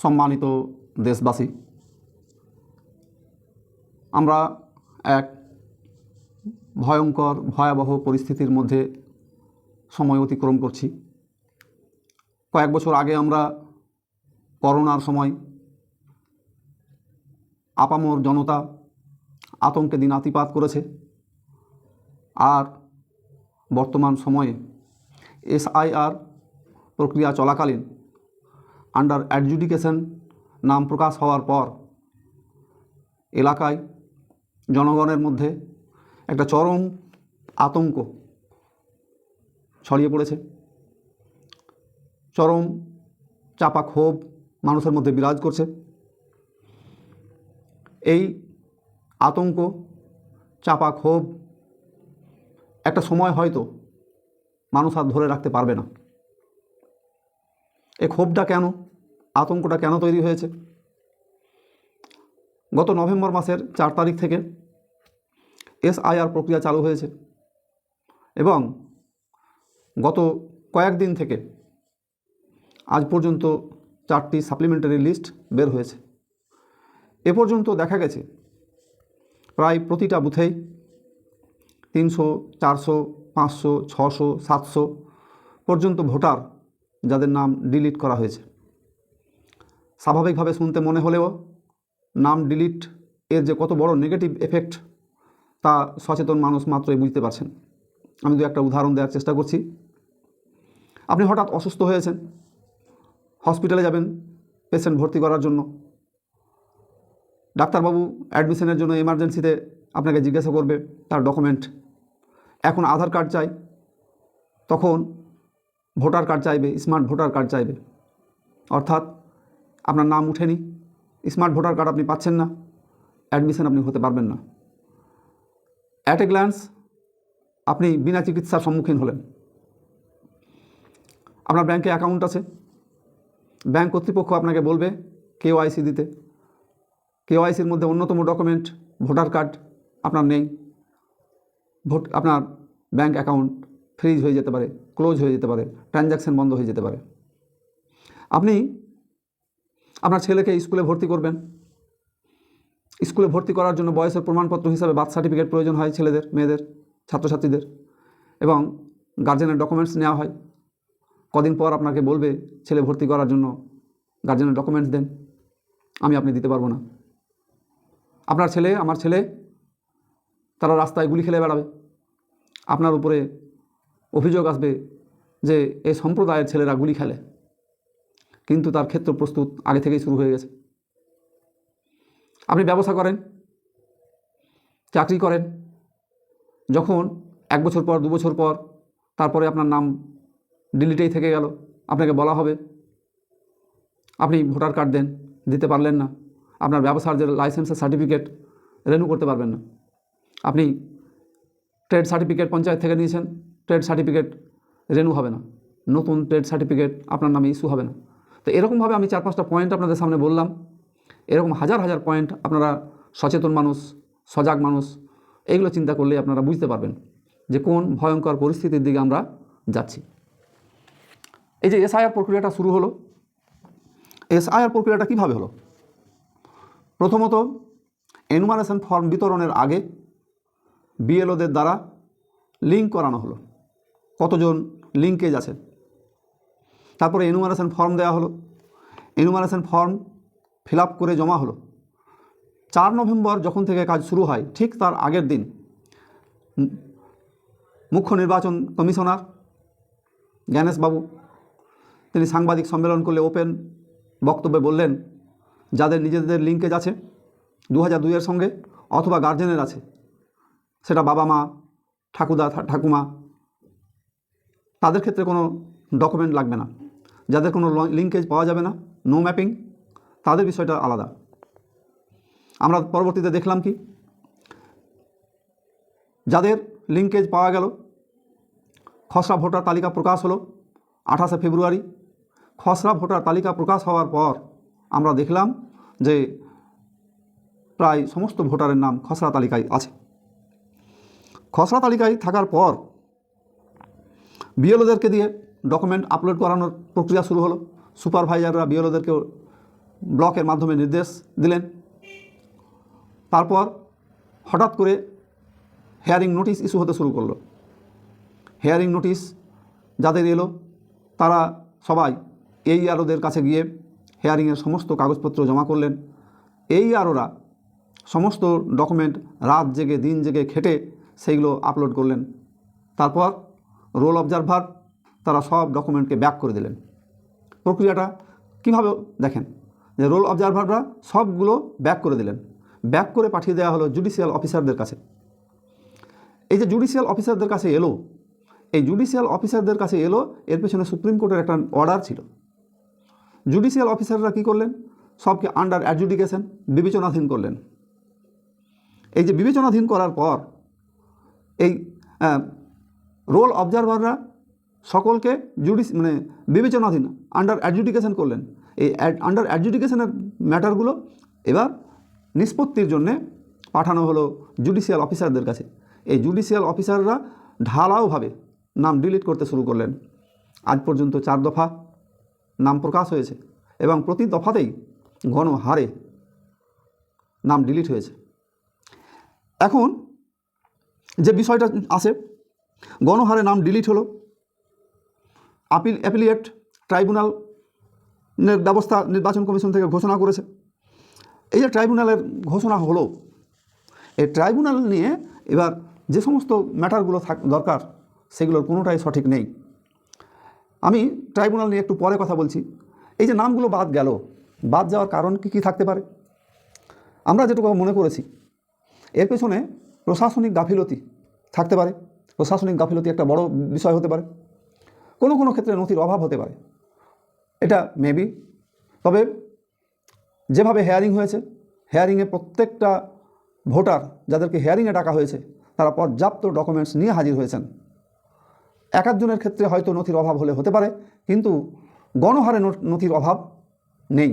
সম্মানিত দেশবাসী, আমরা এক ভয়ঙ্কর ভয়াবহ পরিস্থিতির মধ্যে সময় অতিক্রম করছি। কয়েক বছর আগে আমরা করোনার সময় আপামর জনতা আতঙ্কে দিনাতিপাত করেছে, আর বর্তমান সময়ে এসআইআর প্রক্রিয়া চলাকালীন আন্ডার অ্যাডজুডিকেশন নাম প্রকাশ হওয়ার পর এলাকায় জনগণের মধ্যে একটা চরম আতঙ্ক ছড়িয়ে পড়েছে। চরম চাপা ক্ষোভ মানুষের মধ্যে বিরাজ করছে। এই আতঙ্ক, চাপা ক্ষোভ একটা সময় হয়তো মানুষ আর ধরে রাখতে পারবে না। এই ক্ষোভটা কেন, আতঙ্কটা কেন তৈরি হয়েছে? গত নভেম্বর মাসের 4 তারিখ থেকে এসআইআর প্রক্রিয়া চালু হয়েছে এবং গত কয়েকদিন থেকে আজ পর্যন্ত 4টি সাপ্লিমেন্টারি লিস্ট বের হয়েছে। এ পর্যন্ত দেখা গেছে প্রায় প্রতিটা বুথেই 300, 400, 500, 600, 700 পর্যন্ত ভোটার যাদের নাম ডিলিট করা হয়েছে। স্বাভাবিকভাবে শুনতে মনে হলেও নাম ডিলিট এর যে কত বড় নেগেটিভ এফেক্ট তা সচেতন মানুষ মাত্রই বুঝতে পারছেন। আমি একটা উদাহরণ দেওয়ার চেষ্টা করছি। আপনি হঠাৎ অসুস্থ হয়েছেন, হসপিটালে যাবেন পেশেন্ট ভর্তি করার জন্য। ডাক্তারবাবু অ্যাডমিশনের জন্য এমার্জেন্সিতে আপনাকে জিজ্ঞাসা করবে তার ডকুমেন্ট। এখন আধার কার্ড চাই, তখন ভোটার কার্ড চাইবে, স্মার্ট ভোটার কার্ড চাইবে। অর্থাৎ আপনার নাম উঠেনি, স্মার্ট ভোটার কার্ড আপনি পাচ্ছেন না, অ্যাডমিশন আপনি হতে পারবেন না। অ্যাট এ গ্ল্যান্স আপনি বিনা চিকিৎসার সম্মুখীন হলেন। আপনার ব্যাংকে অ্যাকাউন্ট আছে, ব্যাংক কর্তৃপক্ষ আপনাকে বলবে কেওআইসি দিতে। কেওআইসির মধ্যে অন্যতম ডকুমেন্ট ভোটার কার্ড আপনার নেই। আপনার ব্যাংক অ্যাকাউন্ট ফ্রিজ হয়ে যেতে পারে, ক্লোজ হয়ে যেতে পারে, ট্রানজ্যাকশন বন্ধ হয়ে যেতে পারে। আপনি আপনার ছেলেকে স্কুলে ভর্তি করবেন। স্কুলে ভর্তি করার জন্য বয়সের প্রমাণপত্র হিসাবে বার্থ সার্টিফিকেট প্রয়োজন হয় ছেলেদের, মেয়েদের, ছাত্রছাত্রীদের, এবং গার্জেনের ডকুমেন্টস নেওয়া হয়। কদিন পর আপনাকে বলবে ছেলে ভর্তি করার জন্য গার্জেনের ডকুমেন্টস দেন। আপনি দিতে পারবো না। আপনার ছেলে, আমার ছেলে, তারা রাস্তায় গুলি খেলে বেড়াবে। আপনার উপরে অভিযোগ আসবে যে এই সম্প্রদায়ের ছেলেরা গুলি খেলে, কিন্তু তার ক্ষেত্র প্রস্তুত আগে থেকেই শুরু হয়ে গেছে। আপনি ব্যবসা করেন, চাকরি করেন, যখন 1 বছর পর, 2 বছর পর, তারপরে আপনার নাম ডিলিটেই থেকে গেল, আপনাকে বলা হবে আপনি ভোটার কার্ড দেন, দিতে পারলেন না। আপনার ব্যবসার যে লাইসেন্সের সার্টিফিকেট রেনিউ করতে পারবেন না। আপনি ট্রেড সার্টিফিকেট পঞ্চায়েত থেকে নিয়েছেন, ট্রেড সার্টিফিকেট রেনিউ হবে না, নতুন ট্রেড সার্টিফিকেট আপনার নামে ইস্যু হবে না। তো এরকমভাবে আমি 4-5টা পয়েন্ট আপনাদের সামনে বললাম। এরকম হাজার হাজার পয়েন্ট আপনারা সচেতন মানুষ, সজাগ মানুষ, এইগুলো চিন্তা করলে আপনারা বুঝতে পারবেন যে কোন ভয়ঙ্কর পরিস্থিতির দিকে আমরা যাচ্ছি। এই যে এসআইআর প্রক্রিয়াটা শুরু হলো, এসআইআর প্রক্রিয়াটা কীভাবে হলো? প্রথমত এনুমারেশন ফর্ম বিতরণের আগে বিএলওদের দ্বারা লিঙ্ক করানো হলো, কতজন লিঙ্কেজ আছে। তারপরে এনুমারেশন ফর্ম দেওয়া হলো, এনুমারেশন ফর্ম ফিল আপ করে জমা হলো। 4 নভেম্বর যখন থেকে কাজ শুরু হয়, ঠিক তার আগের দিন মুখ্য নির্বাচন কমিশনার জ্ঞানেশবাবু তিনি সাংবাদিক সম্মেলন করলে ওপেন বক্তব্যে বললেন, যাদের নিজেদের লিঙ্কেজ আছে 2002 এর সঙ্গে অথবা গার্জেনের আছে, সেটা বাবা মা, ঠাকুরদা, ঠাকুমা, তাদের ক্ষেত্রে কোনো ডকুমেন্ট লাগবে না। যাদের কোনো লিঙ্কেজ পাওয়া যাবে না, নো ম্যাপিং, তাদের বিষয়টা আলাদা। আমরা পরবর্তীতে দেখলাম কি, যাদের লিঙ্কেজ পাওয়া গেল, খসড়া ভোটার তালিকা প্রকাশ হলো 28শে ফেব্রুয়ারি। খসড়া ভোটার তালিকা প্রকাশ হওয়ার পর আমরা দেখলাম যে প্রায় সমস্ত ভোটারের নাম খসড়া তালিকায় আছে। খসড়া তালিকায় থাকার পর বিএলওদেরকে দিয়ে ডকুমেন্ট আপলোড করানোর প্রক্রিয়া শুরু হলো। সুপারভাইজাররা বিএলওদেরকে ব্লকের মাধ্যমে নির্দেশ দিলেন। তারপর হঠাৎ করে হেয়ারিং নোটিশ ইস্যু হতে শুরু করলো। হেয়ারিং নোটিশ যাদের এলো তারা সবাই AEROদের কাছে গিয়ে হেয়ারিংয়ের সমস্ত কাগজপত্র জমা করলেন। AEROরা সমস্ত ডকুমেন্ট রাত জেগে দিন জেগে খেটে সেইগুলো আপলোড করলেন। তারপর রোল অবজারভার তারা সব ডকুমেন্টকে ব্যাক করে দিলেন। প্রক্রিয়াটা কীভাবে দেখেন, যে রোল অবজারভাররা সবগুলো ব্যাক করে দিলেন, ব্যাক করে পাঠিয়ে দেওয়া হলো জুডিশিয়াল অফিসারদের কাছে। এই যে জুডিশিয়াল অফিসারদের কাছে এলো, এই জুডিশিয়াল অফিসারদের কাছে এলো, এর পেছনে সুপ্রিম কোর্টের একটা অর্ডার ছিল। জুডিশিয়াল অফিসাররা কী করলেন, সবকে আন্ডার অ্যাডজুডিকেশন বিবেচনাধীন করলেন। এই যে বিবেচনাধীন করার পর এই রোল অবজারভাররা সকলকে বিবেচনাধীন আন্ডার অ্যাডজুডিকেশন করলেন। এই আন্ডার অ্যাডজুডিকেশনের ম্যাটারগুলো এবার নিষ্পত্তির জন্যে পাঠানো হলো জুডিশিয়াল অফিসারদের কাছে। এই জুডিশিয়াল অফিসাররা ঢালাওভাবে নাম ডিলিট করতে শুরু করলেন। আজ পর্যন্ত 4 দফা নাম প্রকাশ হয়েছে এবং প্রতি দফাতেই গণহারে নাম ডিলিট হয়েছে। এখন যে বিষয়টা আসে, গণহারে নাম ডিলিট হলো, অ্যাপিলিয়েট ট্রাইব্যুনালের ব্যবস্থা নির্বাচন কমিশন থেকে ঘোষণা করেছে। এই যে ট্রাইব্যুনালের ঘোষণা হলো, এই ট্রাইব্যুনাল নিয়ে এবার যে সমস্ত ম্যাটারগুলো দরকার সেগুলোর কোনোটাই সঠিক নেই। আমি ট্রাইব্যুনাল নিয়ে একটু পরে কথা বলছি। এই যে নামগুলো বাদ গেল, বাদ যাওয়ার কারণ কী থাকতে পারে? আমরা যেটুকু মনে করেছি এর পেছনে প্রশাসনিক গাফিলতি থাকতে পারে। প্রশাসনিক গাফিলতি একটা বড় বিষয় হতে পারে। কোনো কোনো ক্ষেত্রে নথির অভাব হতে পারে, এটা মেবি। তবে যেভাবে হেয়ারিং হয়েছে, হেয়ারিংয়ে প্রত্যেকটা ভোটার যাদেরকে হেয়ারিংয়ে ডাকা হয়েছে তারা পর্যাপ্ত ডকুমেন্টস নিয়ে হাজির হয়েছেন। এক একজনের ক্ষেত্রে হয়তো নথির অভাব হতে পারে, কিন্তু গণহারে নথির অভাব নেই।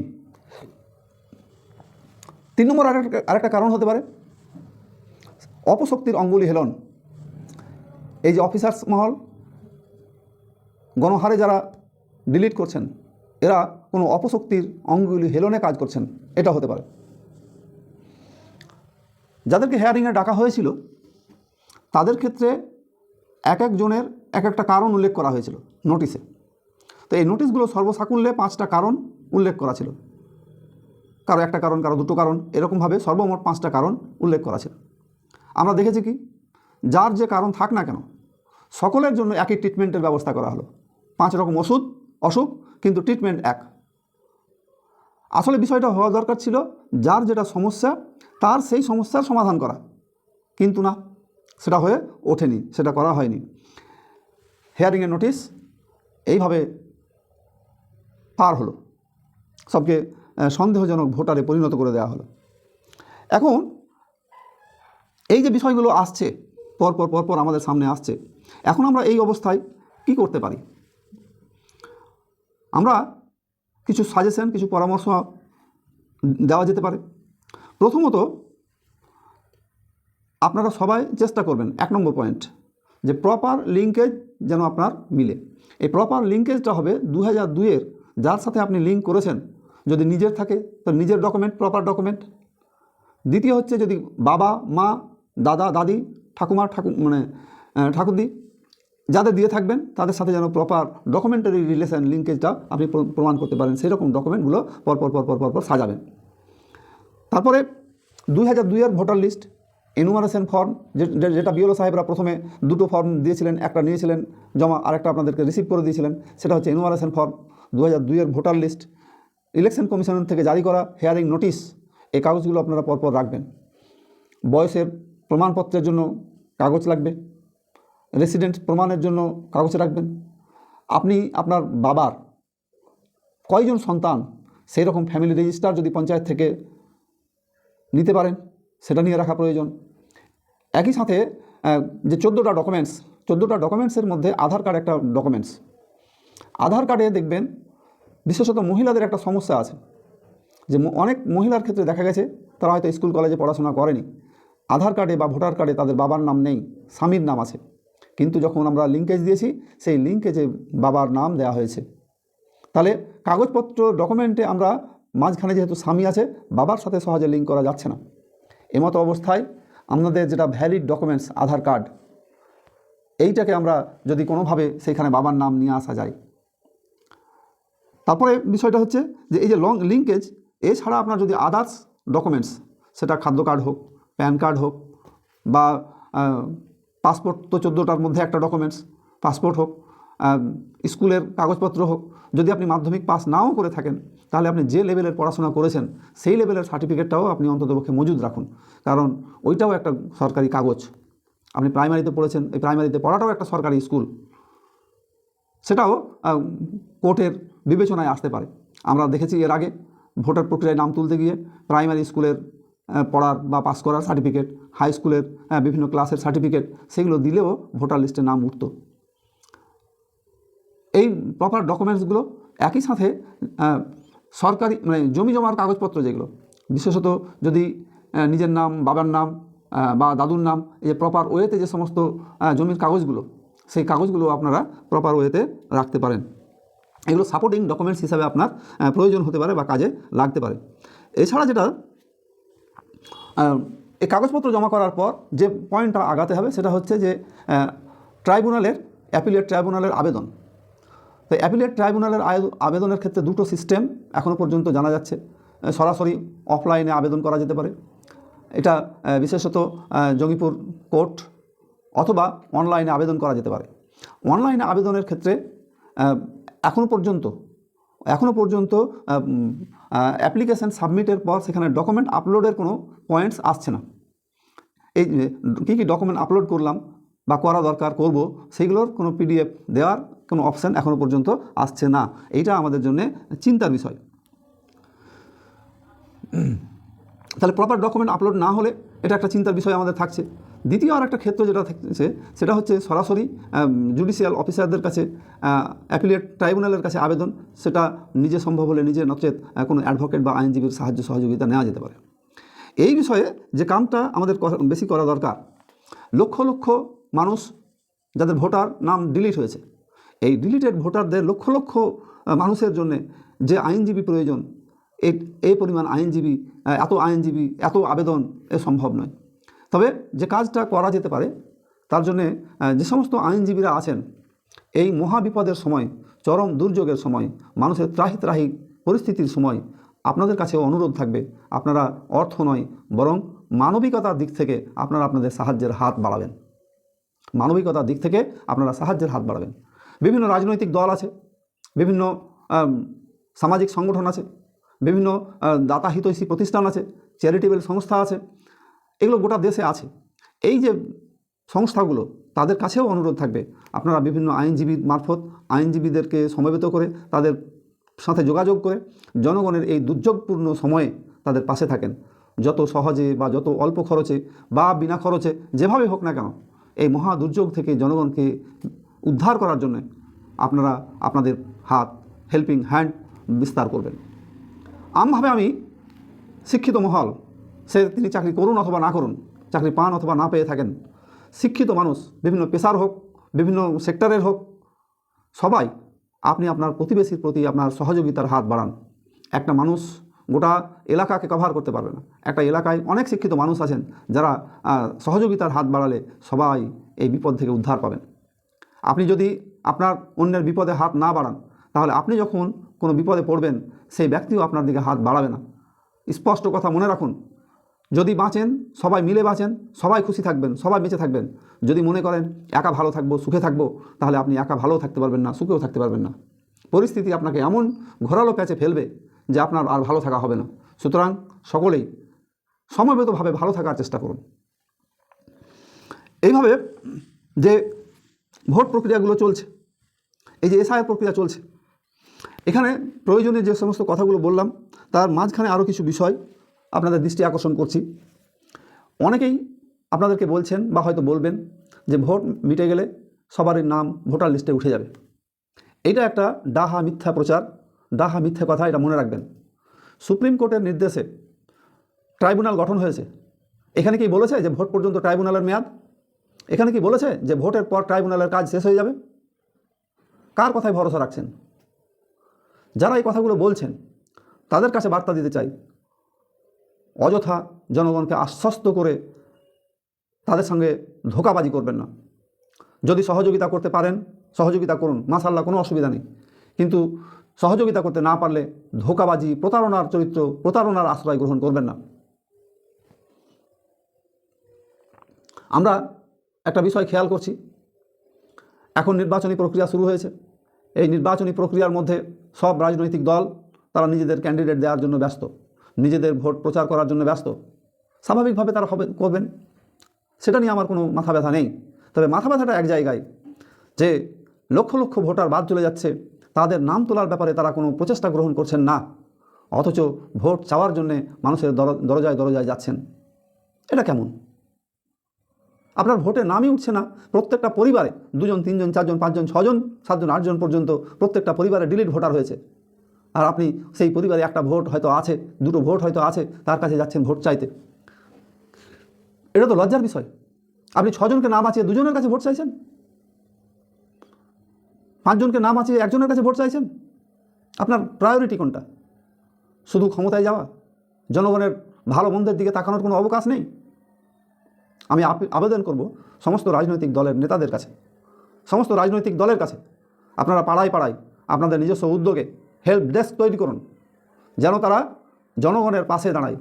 3 নম্বর আরেকটা কারণ হতে পারে অপশক্তির অঙ্গুলি হেলন। এই যে অফিসার্স মহল গণহারে যারা ডিলিট করছেন, এরা কোনো অপশক্তির অঙ্গুলি হেলনে কাজ করছেন, এটা হতে পারে। যাদেরকে হেয়ারিংয়ে ডাকা হয়েছিল তাদের ক্ষেত্রে এক একজনের এক একটা কারণ উল্লেখ করা হয়েছিল নোটিশে। তো এই নোটিশগুলো সর্বসাকুল্যে 5টা কারণ উল্লেখ করা ছিল। কারো একটা কারণ, কারো 2টো কারণ, এরকমভাবে সর্বমোট 5টা কারণ উল্লেখ করা ছিল। আমরা দেখেছি কি, যার যে কারণ থাক না কেন সকলের জন্য একই ট্রিটমেন্টের ব্যবস্থা করা হলো। 5 রকম অসুখ, কিন্তু ট্রিটমেন্ট এক। আসলে বিষয়টা হওয়া দরকার ছিল যার যেটা সমস্যা তার সেই সমস্যার সমাধান করা, কিন্তু না, সেটা হয়ে ওঠেনি, সেটা করা হয়নি। হেয়ারিংয়ের নোটিশ এইভাবে পার হলো, সবকে সন্দেহজনক ভোটারে পরিণত করে দেওয়া হলো। এখন এই যে বিষয়গুলো আসছে পরপর আমাদের সামনে আসছে, এখন আমরা এই অবস্থায় কি করতে পারি? আমরা কিছু সাজেশন, কিছু পরামর্শ দেওয়া যেতে পারে। প্রথমত, আপনারা সবাই চেষ্টা করবেন, 1 নম্বর পয়েন্ট, যে প্রপার লিঙ্কেজ যেন আপনার মিলে। এই প্রপার লিঙ্কেজটা হবে 2002-এর, যার সাথে আপনি লিঙ্ক করেছেন যদি নিজের থাকে তো নিজের ডকুমেন্ট, প্রপার ডকুমেন্ট। দ্বিতীয় হচ্ছে যদি বাবা মা, দাদা দাদি, ঠাকুমা ঠাকুরদি যাদের দিয়ে থাকবেন তাদের সাথে যেন প্রপার ডকুমেন্টারি রিলেশন লিঙ্কেজটা আপনি প্রমাণ করতে পারেন, সেই রকম ডকুমেন্টগুলো পরপর সাজাবেন। তারপরে 2002-এর ভোটার লিস্ট এনুমারেশন ফর্ম, যেটা বিএলও সাহেবরা প্রথমে 2টো ফর্ম দিয়েছিলেন, একটা নিয়েছিলেন জমা, আরেকটা আপনাদেরকে রিসিভ করে দিয়েছিলেন, সেটা হচ্ছে এনুমারেশন ফর্ম। 2002-এর ভোটার লিস্ট, ইলেকশন কমিশন থেকে জারি করা হেয়ারিং নোটিশ, এই কাগজগুলো আপনারা পরপর রাখবেন। বয়সের প্রমাণপত্রের জন্য কাগজ লাগবে, রেসিডেন্ট প্রমাণের জন্য কাগজ রাখবেন। আপনি আপনার বাবার কয়জন সন্তান সেই রকম ফ্যামিলি রেজিস্টার যদি পঞ্চায়েত থেকে নিতে পারেন সেটা নিয়ে রাখা প্রয়োজন। একই সাথে যে 14টা ডকুমেন্টসের মধ্যে আধার কার্ড একটা ডকুমেন্টস। আধার কার্ডে দেখবেন বিশেষত মহিলাদের একটা সমস্যা আছে, যে অনেক মহিলার ক্ষেত্রে দেখা গেছে তারা হয়তো স্কুল কলেজে পড়াশোনা করেনি, আধার কার্ডে বা ভোটার কার্ডে তাদের বাবার নাম নেই, স্বামীর নাম আছে, কিন্তু যখন আমরা লিঙ্কেজ দিয়েছি সেই লিঙ্কেজে বাবার নাম দেওয়া হয়েছে। তাহলে কাগজপত্র ডকুমেন্টে আমরা মাঝখানে যেহেতু স্বামী আছে, বাবার সাথে সহজে লিঙ্ক করা যাচ্ছে না। এমতো অবস্থায় আপনাদের যেটা ভ্যালিড ডকুমেন্টস আধার কার্ড, এইটাকে আমরা যদি কোনোভাবে সেইখানে বাবার নাম নিয়ে আসা যায়। তারপরে বিষয়টা হচ্ছে যে এই যে লং লিঙ্কেজ, এছাড়া আপনার যদি আদার্স ডকুমেন্টস, সেটা খাদ্য কার্ড হোক, প্যান কার্ড হোক, বা পাসপোর্ট, তো 14টার মধ্যে একটা ডকুমেন্টস পাসপোর্ট হোক, স্কুলের কাগজপত্র হোক, যদি আপনি মাধ্যমিক পাস নাও করে থাকেন, তাহলে আপনি যে লেভেলের পড়াশোনা করেছেন সেই লেভেলের সার্টিফিকেটটাও আপনি অন্ততপক্ষে মজুদ রাখুন, কারণ ওইটাও একটা সরকারি কাগজ। আপনি প্রাইমারিতে পড়েছেন, এই প্রাইমারিতে পড়াটাও একটা সরকারি স্কুল, সেটাও কোর্টের বিবেচনায় আসতে পারে। আমরা দেখেছি এর আগে ভোটার প্রক্রিয়ায় নাম তুলতে গিয়ে প্রাইমারি স্কুলের পড়ার বা পাস করার সার্টিফিকেট, হাই স্কুলের বিভিন্ন ক্লাসের সার্টিফিকেট, সেগুলো দিলেও ভোটার লিস্টে নাম উঠত। এই প্রপার ডকুমেন্টসগুলো, একই সাথে সরকারি মানে জমি জমার কাগজপত্র যেগুলো, বিশেষত যদি নিজের নাম, বাবার নাম বা দাদুর নাম, এই যে প্রপার ওয়েতে যে সমস্ত জমির কাগজগুলো, সেই কাগজগুলো আপনারা প্রপার ওয়েতে রাখতে পারেন। এগুলো সাপোর্টিং ডকুমেন্টস হিসাবে আপনার প্রয়োজন হতে পারে বা কাজে লাগতে পারে। এছাড়া যেটা এই কাগজপত্র জমা করার পর যে পয়েন্টটা আগাতে হবে, সেটা হচ্ছে যে ট্রাইব্যুনালের, অ্যাপিলেট ট্রাইব্যুনালের আবেদন। তো অ্যাপিলেট ট্রাইব্যুনালের আবেদনের ক্ষেত্রে দুটো সিস্টেম এখনও পর্যন্ত জানা যাচ্ছে। সরাসরি অফলাইনে আবেদন করা যেতে পারে, এটা বিশেষত জঙ্গিপুর কোর্ট, অথবা অনলাইনে আবেদন করা যেতে পারে। অনলাইনে আবেদনের ক্ষেত্রে এখনও পর্যন্ত অ্যাপ্লিকেশান সাবমিটের পর সেখানে ডকুমেন্ট আপলোডের কোনো পয়েন্টস আসছে না। এই কী ডকুমেন্ট আপলোড করলাম বা করা দরকার, করব, সেইগুলোর কোনো পিডিএফ দেওয়ার কোনো অপশান এখনও পর্যন্ত আসছে না। এইটা আমাদের জন্য চিন্তার বিষয়। তাহলে প্রপার ডকুমেন্ট আপলোড না হলে এটা একটা চিন্তার বিষয় আমাদের থাকছে। দ্বিতীয় আর একটা ক্ষেত্র যেটা থাকছে, সেটা হচ্ছে সরাসরি জুডিশিয়াল অফিসারদের কাছে, অ্যাপিলেট ট্রাইব্যুনালের কাছে আবেদন। সেটা নিজে সম্ভব হলে নিজে, নচেত কোনো অ্যাডভোকেট বা আইনজীবীর সাহায্য সহযোগিতা নেওয়া যেতে পারে। এই বিষয়ে যে কামটা আমাদের বেশি করা দরকার, লক্ষ লক্ষ মানুষ যাদের ভোটার নাম ডিলিট হয়েছে, এই ডিলিটেড ভোটারদের লক্ষ লক্ষ মানুষের জন্যে যে আইনজীবী প্রয়োজন, এই পরিমাণ আইনজীবী, এত আবেদন সম্ভব নয়। তবে যে কাজটা করা যেতে পারে, তার জন্যে যে সমস্ত আইনজীবীরা আছেন, এই মহাবিপদের সময়, চরম দুর্যোগের সময়, মানুষের ত্রাহি পরিস্থিতির সময় আপনাদের কাছে অনুরোধ থাকবে, আপনারা অর্থ নয় বরং মানবিকতার দিক থেকে আপনারা আপনাদের সাহায্যের হাত বাড়াবেন। মানবিকতার দিক থেকে আপনারা সাহায্যের হাত বাড়াবেন। বিভিন্ন রাজনৈতিক দল আছে, বিভিন্ন সামাজিক সংগঠন আছে, বিভিন্ন দাতা হিতৈষী প্রতিষ্ঠান আছে, চ্যারিটেবল সংস্থা আছে, এগুলো গোটা দেশে আছে। এই যে সংস্থাগুলো, তাদের কাছেও অনুরোধ থাকবে, আপনারা বিভিন্ন আইনজীবীর মারফত আইনজীবীদেরকে সমবেত করে, তাদের সাথে যোগাযোগ করে জনগণের এই দুর্যোগপূর্ণ সময়ে তাদের পাশে থাকেন। যত সহজে বা যত অল্প খরচে বা বিনা খরচে, যেভাবে হোক না কেন, এই মহা দুর্যোগ থেকে জনগণকে উদ্ধার করার জন্য আপনারা আপনাদের হাত, হেল্পিং হ্যান্ড বিস্তার করবেন। আমভাবে আমি শিক্ষিত মহল, তিনি চাকরি করুন অথবা না করুন, চাকরি পান অথবা না পেয়ে থাকেন, শিক্ষিত মানুষ, বিভিন্ন পেশার হোক, বিভিন্ন সেক্টরের হোক, সবাই আপনি আপনার প্রতিবেশীর প্রতি আপনার সহযোগিতার হাত বাড়ান। একটা মানুষ গোটা এলাকাকে কভার করতে পারবে না। একটা এলাকায় অনেক শিক্ষিত মানুষ আছেন যারা সহযোগিতার হাত বাড়ালে সবাই এই বিপদ থেকে উদ্ধার পাবেন। আপনি যদি আপনার অন্যের বিপদে হাত না বাড়ান, তাহলে আপনি যখন কোনো বিপদে পড়বেন, সেই ব্যক্তিও আপনার দিকে হাত বাড়াবে না। স্পষ্ট কথা মনে রাখুন, যদি বাঁচেন সবাই মিলে বাঁচেন, সবাই খুশি থাকবেন, সবাই বেঁচে থাকবেন। যদি মনে করেন একা ভালো থাকবো, সুখে থাকবো, তাহলে আপনি একা ভালোও থাকতে পারবেন না, সুখেও থাকতে পারবেন না। পরিস্থিতি আপনাকে এমন ঘোরালো প্যাচে ফেলবে যে আপনার আর ভালো থাকা হবে না। সুতরাং সকলেই সমবেতভাবে ভালো থাকার চেষ্টা করুন। এইভাবে যে ভোট প্রক্রিয়াগুলো চলছে, এই যে এসআইআর প্রক্রিয়া চলছে, এখানে প্রয়োজনীয় যে সমস্ত কথাগুলো বললাম, তার মাঝখানে আরও কিছু বিষয় আপনাদের দৃষ্টি আকর্ষণ করছি। অনেকেই আপনাদেরকে বলছেন বা হয়তো বলবেন যে ভোট মিটে গেলে সবারই নাম ভোটার লিস্টে উঠে যাবে। এইটা একটা ডাহা মিথ্যা প্রচার, ডাহা মিথ্যা কথা। এটা মনে রাখবেন, সুপ্রিম কোর্টের নির্দেশে ট্রাইব্যুনাল গঠন হয়েছে। এখানে কি বলেছে যে ভোট পর্যন্ত ট্রাইব্যুনালের মেয়াদ? এখানে কি বলেছে যে ভোটের পর ট্রাইব্যুনালের কাজ শেষ হয়ে যাবে? কার কথায় ভরসা রাখছেন? যারা এই কথাগুলো বলছেন, তাদের কাছে বার্তা দিতে চাই, অযথা জনগণকে আশ্বস্ত করে তাদের সঙ্গে ধোঁকাবাজি করবেন না। যদি সহযোগিতা করতে পারেন সহযোগিতা করুন, মাশাআল্লাহ, কোনো অসুবিধা নেই। কিন্তু সহযোগিতা করতে না পারলে ধোঁকাবাজি, প্রতারণার চরিত্র, প্রতারণার আশ্রয় গ্রহণ করবেন না। আমরা একটা বিষয় খেয়াল করছি, এখন নির্বাচনী প্রক্রিয়া শুরু হয়েছে। এই নির্বাচনী প্রক্রিয়ার মধ্যে সব রাজনৈতিক দল তারা নিজেদের ক্যান্ডিডেট দেওয়ার জন্য ব্যস্ত, নিজেদের ভোট প্রচার করার জন্য ব্যস্ত। স্বাভাবিকভাবে তারা করবেন, সেটা নিয়ে আমার কোনো মাথা ব্যথা নেই। তবে মাথা ব্যথাটা এক জায়গায়, যে লক্ষ লক্ষ ভোটার বাদ চলে যাচ্ছে, তাদের নাম তোলার ব্যাপারে তারা কোনো প্রচেষ্টা গ্রহণ করছেন না, অথচ ভোট চাওয়ার জন্যে মানুষের দরজায় দরজায় যাচ্ছেন। এটা কেমন? আপনার ভোটে নামই উঠছে না। প্রত্যেকটা পরিবারে 2 জন 3 জন 4 জন 5 জন 6 জন 7 জন 8 জন পর্যন্ত প্রত্যেকটা পরিবারে ডিলিট ভোটার হয়েছে, আর আপনি সেই পরিবারে একটা ভোট হয়তো আছে, 2টো ভোট হয়তো আছে, তার কাছে যাচ্ছেন ভোট চাইতে। এটা তো লজ্জার বিষয়। আপনি 6 জনকে না বাঁচিয়ে 2 জনের কাছে ভোট চাইছেন, 5 জনকে না বাঁচিয়ে 1 জনের কাছে ভোট চাইছেন। আপনার প্রায়োরিটি কোনটা? শুধু ক্ষমতায় যাওয়া? জনগণের ভালো মন্দের দিকে তাকানোর কোনো অবকাশ নেই? আমি আবেদন করব সমস্ত রাজনৈতিক দলের নেতাদের কাছে, সমস্ত রাজনৈতিক দলের কাছে, আপনারা পাড়ায় পাড়ায় আপনাদের নিজস্ব উদ্যোগে হেল্প ডেস্ক তৈরি করুন, যেন তারা জনগণের পাশে দাঁড়ায়।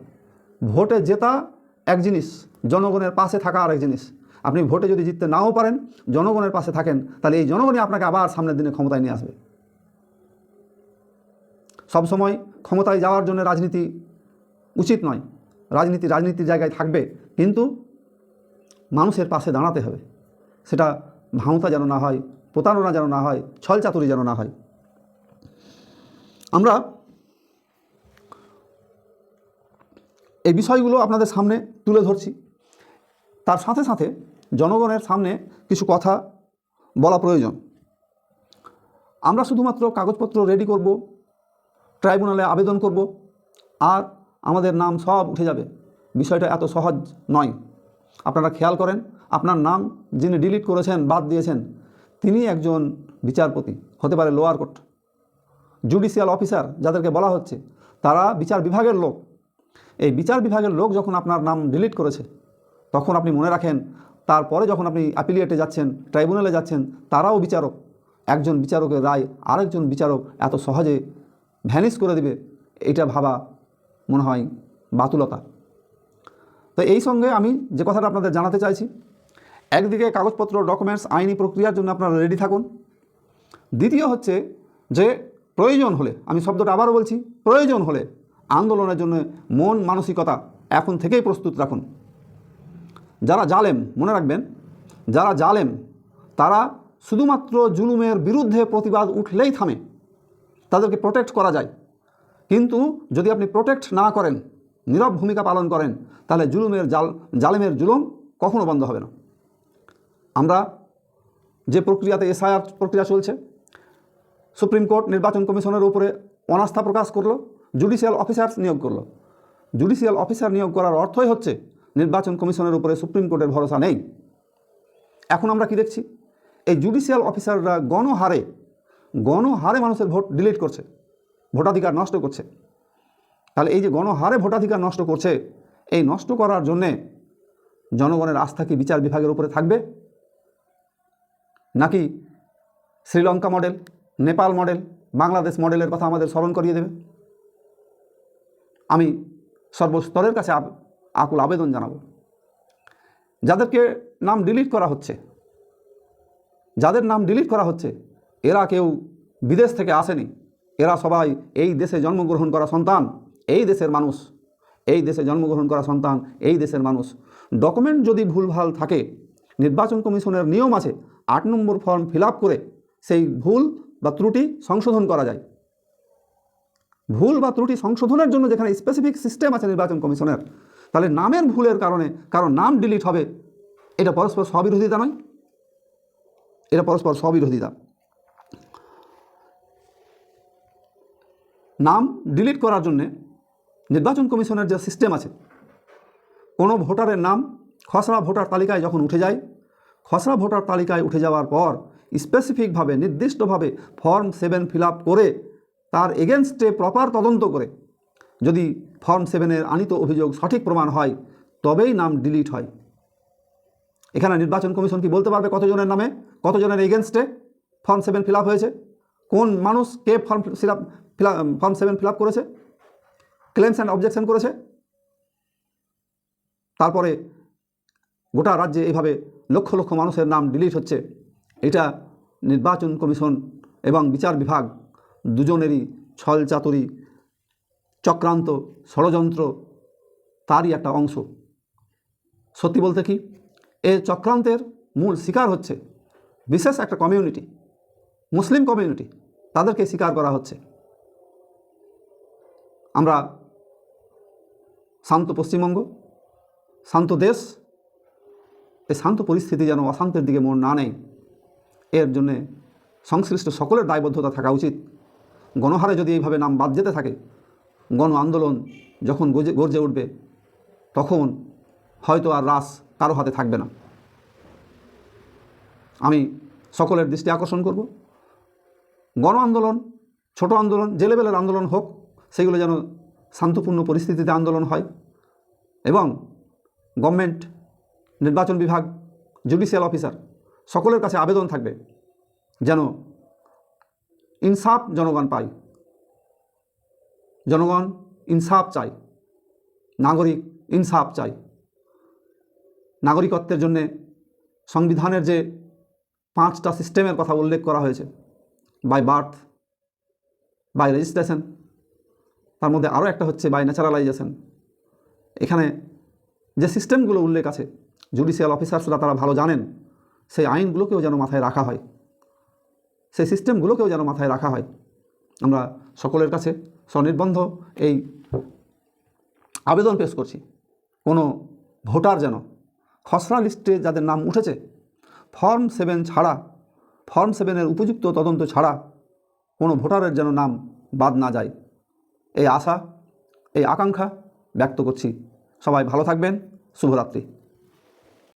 ভোটে জেতা এক জিনিস, জনগণের পাশে থাকা আরেক জিনিস। আপনি ভোটে যদি জিততে নাও পারেন, জনগণের পাশে থাকেন, তাহলে এই জনগণই আপনাকে আবার সামনের দিনে ক্ষমতায় নিয়ে আসবে। সবসময় ক্ষমতায় যাওয়ার জন্য রাজনীতি উচিত নয়। রাজনীতির জায়গায় থাকবে, কিন্তু মানুষের পাশে দাঁড়াতে হবে। সেটা ভাঁওতা যেন না হয়, প্রতারণা যেন না হয়, ছলচাতুরি যেন না হয়। আমরা এই বিষয়গুলো আপনাদের সামনে তুলে ধরছি, তার সাথে সাথে জনগণের সামনে কিছু কথা বলা প্রয়োজন। আমরা শুধুমাত্র কাগজপত্র রেডি করব, ট্রাইব্যুনালে আবেদন করব, আর আমাদের নাম সব উঠে যাবে। বিষয়টা এত সহজ নয়। আপনারা খেয়াল করেন, আপনার নাম যিনি ডিলিট করেছেন, বাদ দিয়েছেন, তিনি একজন বিচারপতি, হতে পারে লোয়ার কোর্ট, জুডিশিয়াল অফিসার যাদেরকে বলা হচ্ছে, তারা বিচার বিভাগের লোক। এই বিচার বিভাগের লোক যখন আপনার নাম ডিলিট করেছে, তখন আপনি মনে রাখেন, তারপরে যখন আপনি অ্যাপিলিয়েটে যাচ্ছেন, ট্রাইব্যুনালে যাচ্ছেন, তারাও বিচারক। একজন বিচারকের রায় আরেকজন বিচারক এত সহজে ভ্যানিশ করে দিবে, এটা ভাবা মনে হয় বাতুলতা। তো এই সঙ্গে আমি যে কথাটা আপনাদের জানাতে চাইছি, একদিকে কাগজপত্র, ডকুমেন্টস, আইনি প্রক্রিয়ার জন্য আপনারা রেডি থাকুন। দ্বিতীয় হচ্ছে যে প্রয়োজন হলে, আমি শব্দটা আবারও বলছি, প্রয়োজন হলে আন্দোলনের জন্য মন মানসিকতা এখন থেকেই প্রস্তুত রাখুন। যারা জালেম, মনে রাখবেন, যারা জালেম তারা শুধুমাত্র জুলুমের বিরুদ্ধে প্রতিবাদ উঠলেই থামে, তাদেরকে প্রোটেক্ট করা যায়। কিন্তু যদি আপনি প্রোটেক্ট না করেন, নীরব ভূমিকা পালন করেন, তাহলে জালেমের জুলুম কখনো বন্ধ হবে না। আমরা যে প্রক্রিয়াতে এসআইআর প্রক্রিয়া চলছে, সুপ্রিম কোর্ট নির্বাচন কমিশনের উপরে অনাস্থা প্রকাশ করলো, জুডিশিয়াল অফিসার নিয়োগ করলো। জুডিশিয়াল অফিসার নিয়োগ করার অর্থই হচ্ছে নির্বাচন কমিশনের উপরে সুপ্রিম কোর্টের ভরসা নেই। এখন আমরা কি দেখছি, এই জুডিশিয়াল অফিসাররা গণহারে মানুষের ভোট ডিলিট করছে, ভোটাধিকার নষ্ট করছে। তাহলে এই যে গণহারে ভোটাধিকার নষ্ট করছে, এই নষ্ট করার জন্যে জনগণের আস্থা কি বিচার বিভাগের উপরে থাকবে, নাকি শ্রীলঙ্কা মডেল, নেপাল মডেল, বাংলাদেশ মডেলের কথা আমাদের স্মরণ করিয়ে দেবে? আমি সর্বস্তরের কাছে আকুল আবেদন জানাবো, যাদেরকে নাম ডিলিট করা হচ্ছে, যাদের নাম ডিলিট করা হচ্ছে, এরা কেউ বিদেশ থেকে আসেনি, এরা সবাই এই দেশে জন্মগ্রহণ করা সন্তান, এই দেশের মানুষ, এই দেশে জন্মগ্রহণ করা সন্তান, এই দেশের মানুষ। ডকুমেন্ট যদি ভুলভাল থাকে, নির্বাচন কমিশনের নিয়ম আছে, 8 নম্বর ফর্ম ফিল আপ করে সেই ভুল বা ত্রুটি সংশোধন করা যায়। ভুল বা ত্রুটি সংশোধনের জন্য যেখানে স্পেসিফিক সিস্টেম আছে নির্বাচন কমিশনের, তাহলে নামের ভুলের কারণে কারো নাম ডিলিট হবে, এটা পরস্পর স্ববিরোধিতা নয়? এটা পরস্পর স্ববিরোধিতা। নাম ডিলিট করার জন্যে নির্বাচন কমিশনের যে সিস্টেম আছে, কোনো ভোটারের নাম খসড়া ভোটার তালিকায় যখন উঠে যায়, খসড়া ভোটার তালিকায় উঠে যাওয়ার পর স্পেসিফিকভাবে, নির্দিষ্টভাবে ফর্ম 7 ফিল আপ করে তার এগেনস্টে প্রপার তদন্ত করে যদি ফর্ম 7-এর আনিত অভিযোগ সঠিক প্রমাণ হয় তবেই নাম ডিলিট হয়। এখানে নির্বাচন কমিশন কি বলতে পারবে কতজনের নামে, কতজনের এগেনস্টে ফর্ম 7 ফিল আপ হয়েছে, কোন মানুষ কে ফর্ম 7 ফিল আপ করেছে, ক্লেমস অ্যান্ড অবজেকশন করেছে? তারপরে গোটা রাজ্যে এইভাবে লক্ষ লক্ষ মানুষের নাম ডিলিট হচ্ছে। এটা নির্বাচন কমিশন এবং বিচার বিভাগ দুজনেরই ছলচাতুরি, চক্রান্ত, ষড়যন্ত্র, তারই একটা অংশ। সত্যি বলতে কি, এই চক্রান্তের মূল শিকার হচ্ছে বিশেষ একটা কমিউনিটি, মুসলিম কমিউনিটি। তাদেরকে শিকার করা হচ্ছে। আমরা শান্ত পশ্চিমবঙ্গ, শান্ত দেশ, এই শান্ত পরিস্থিতি যেন অশান্তের দিকে মন না নেয়, এর জন্যে সংশ্লিষ্ট সকলের দায়বদ্ধতা থাকা উচিত। গণহারে যদি এইভাবে নাম বাদ যেতে থাকে, গণ আন্দোলন যখন গর্জে উঠবে, তখন হয়তো আর রাস কারো হাতে থাকবে না। আমি সকলের দৃষ্টি আকর্ষণ করব, গণ আন্দোলন, ছোট আন্দোলন, যে লেভেলের আন্দোলন হোক, সেগুলো যেন শান্তপূর্ণ পরিস্থিতিতে আন্দোলন হয় এবং গভর্নমেন্ট, নির্বাচন বিভাগ, জুডিশিয়াল অফিসার সকলের কাছে আবেদন থাকবে যেন ইনসাফ জনগণ পায়। জনগণ ইনসাফ চায়, নাগরিক ইনসাফ চায়। নাগরিকত্বের জন্যে সংবিধানের যে 5টা সিস্টেমের কথা উল্লেখ করা হয়েছে, বাই বার্থ, বাই রেজিস্ট্রেশন, তার মধ্যে আরও একটা হচ্ছে বাই ন্যাচারালাইজেশন। এখানে যে সিস্টেমগুলো উল্লেখ আছে, জুডিশিয়াল অফিসার্সরা তারা ভালো জানেন, সেই আইনগুলোকেও যেন মাথায় রাখা হয়, সেই সিস্টেমগুলোকেও যেন মাথায় রাখা হয়। আমরা সকলের কাছে স্বনির্বন্ধ এই আবেদন পেশ করছি, কোনো ভোটার যেন খসড়া লিস্টে যাদের নাম উঠেছে, ফর্ম 7 ছাড়া, ফর্ম 7-এর উপযুক্ত তদন্ত ছাড়া কোনো ভোটারের যেন নাম বাদ না যায়, এই আশা, এই আকাঙ্ক্ষা ব্যক্ত করছি। সবাই ভালো থাকবেন। শুভরাত্রি।